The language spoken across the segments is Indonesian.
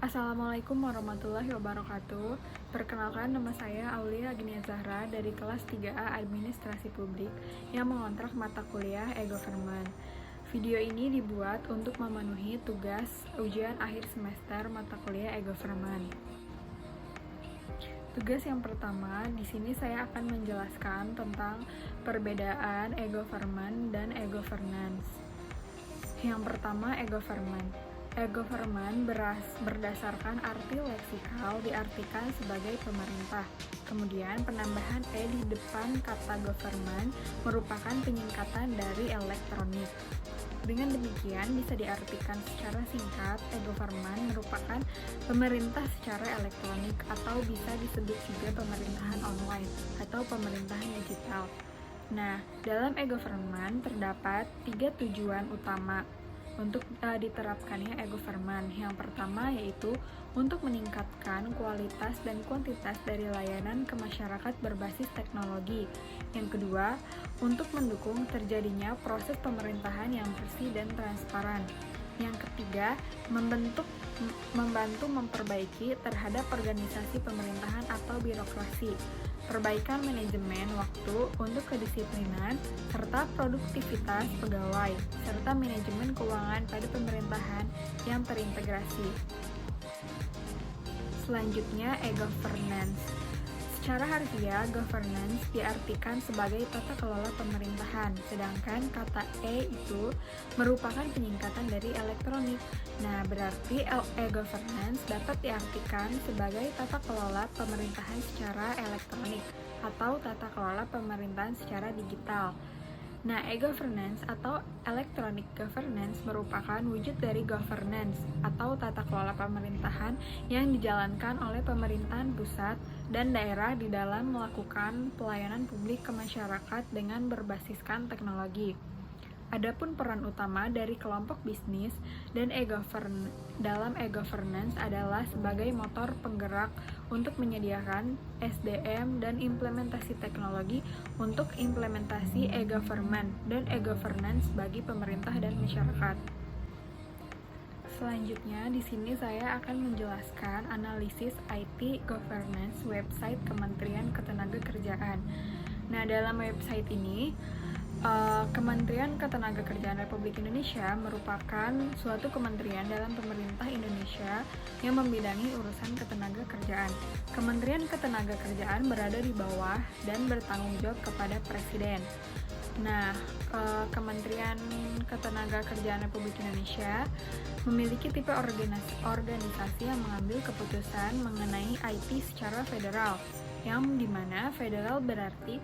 Assalamualaikum warahmatullahi wabarakatuh. Perkenalkan, nama saya Aulia Agnia Zahra dari kelas 3A Administrasi Publik yang mengontrak mata kuliah e-Government. Video ini dibuat untuk memenuhi tugas ujian akhir semester mata kuliah e-Government. Tugas yang pertama, di sini saya akan menjelaskan tentang perbedaan e-Government dan e-Governance. Yang pertama, e-Government. E-Government berdasarkan arti leksikal diartikan sebagai pemerintah. Kemudian penambahan E di depan kata government merupakan penyingkatan dari elektronik. Dengan demikian bisa diartikan secara singkat, e-Government merupakan pemerintah secara elektronik atau bisa disebut juga pemerintahan online atau pemerintahan digital. Nah, dalam e-Government terdapat 3 tujuan utama untuk diterapkannya e-Government. Yang pertama yaitu untuk meningkatkan kualitas dan kuantitas dari layanan ke masyarakat berbasis teknologi. Yang kedua, untuk mendukung terjadinya proses pemerintahan yang bersih dan transparan. Yang ketiga, membantu memperbaiki terhadap organisasi pemerintahan atau birokrasi, perbaikan manajemen waktu untuk kedisiplinan, serta produktivitas pegawai, serta manajemen keuangan pada pemerintahan yang terintegrasi. Selanjutnya, e-Governance. Secara harfiah, governance diartikan sebagai tata kelola pemerintahan, sedangkan kata E itu merupakan penyingkatan dari elektronik. Nah, berarti e-Governance dapat diartikan sebagai tata kelola pemerintahan secara elektronik atau tata kelola pemerintahan secara digital. Nah, e-Governance atau Electronic Governance merupakan wujud dari governance atau tata kelola pemerintahan yang dijalankan oleh pemerintahan pusat dan daerah di dalam melakukan pelayanan publik ke masyarakat dengan berbasiskan teknologi. Adapun peran utama dari kelompok bisnis dan dalam e-Governance adalah sebagai motor penggerak untuk menyediakan SDM dan implementasi teknologi untuk implementasi e-Government dan e-Governance bagi pemerintah dan masyarakat. Selanjutnya, di sini saya akan menjelaskan analisis IT Governance website Kementerian Ketenagakerjaan. Nah, dalam website ini, Kementerian Ketenagakerjaan Republik Indonesia merupakan suatu kementerian dalam pemerintah Indonesia yang membidangi urusan ketenagakerjaan. Kementerian Ketenagakerjaan berada di bawah dan bertanggung jawab kepada Presiden. Nah, Kementerian Ketenagakerjaan Republik Indonesia memiliki tipe organisasi yang mengambil keputusan mengenai IT secara federal, yang dimana federal berarti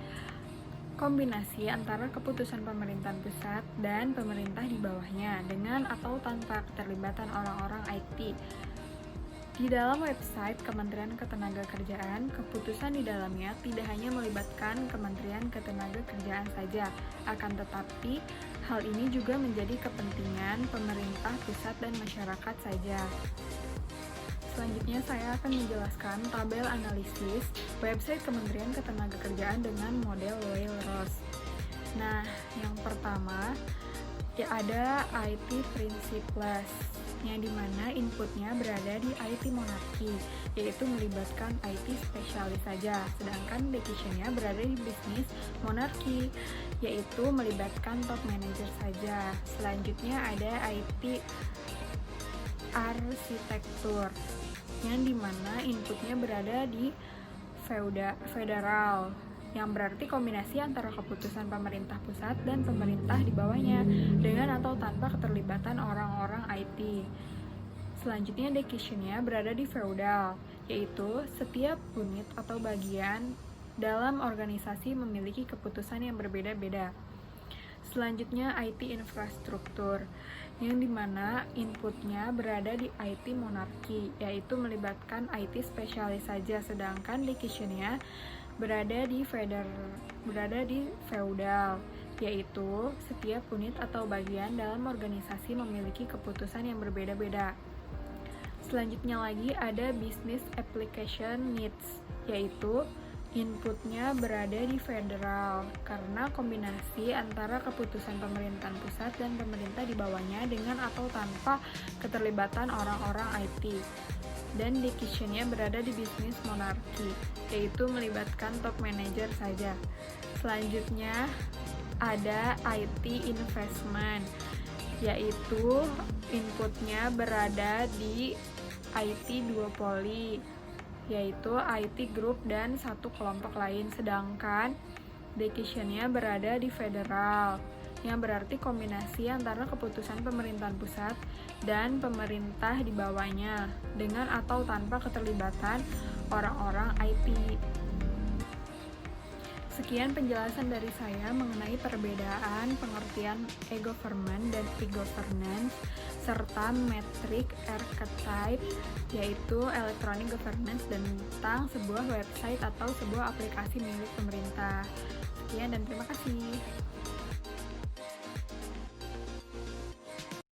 kombinasi antara keputusan pemerintahan pusat dan pemerintah di bawahnya dengan atau tanpa keterlibatan orang-orang IT. Di dalam website Kementerian Ketenagakerjaan, keputusan di dalamnya tidak hanya melibatkan Kementerian Ketenagakerjaan saja, akan tetapi hal ini juga menjadi kepentingan pemerintah pusat dan masyarakat saja. Selanjutnya saya akan menjelaskan tabel analisis website Kementerian Ketenagakerjaan dengan model Weyl-Ross. Nah, yang pertama ada IT Principles, yang dimana inputnya berada di IT Monarki, yaitu melibatkan IT spesialis saja, sedangkan decisionnya berada di Business Monarki, yaitu melibatkan top manager saja. Selanjutnya ada IT Arsitektur, yang dimana inputnya berada di federal, yang berarti kombinasi antara keputusan pemerintah pusat dan pemerintah di bawahnya dengan atau tanpa keterlibatan orang-orang IT. Selanjutnya decisionnya berada di feudal, yaitu setiap unit atau bagian dalam organisasi memiliki keputusan yang berbeda-beda. Selanjutnya IT infrastruktur, yang dimana inputnya berada di IT monarki, yaitu melibatkan IT spesialis saja, sedangkan decisionnya berada di feudal, yaitu setiap unit atau bagian dalam organisasi memiliki keputusan yang berbeda-beda. Selanjutnya lagi ada business application needs, yaitu inputnya berada di federal karena kombinasi antara keputusan pemerintahan pusat dan pemerintah di bawahnya dengan atau tanpa keterlibatan orang-orang IT. dan decision-nya berada di bisnis monarki, yaitu melibatkan top manager saja. Selanjutnya ada IT investment, yaitu inputnya berada di IT duopoly, yaitu IT group dan satu kelompok lain, sedangkan decision-nya berada di federal, yang berarti kombinasi antara keputusan pemerintahan pusat dan pemerintah di bawahnya, dengan atau tanpa keterlibatan orang-orang IT. Sekian penjelasan dari saya mengenai perbedaan pengertian e-government dan e-governance serta metrik archetype, yaitu electronic governance, dan tentang sebuah website atau sebuah aplikasi milik pemerintah. Sekian dan terima kasih.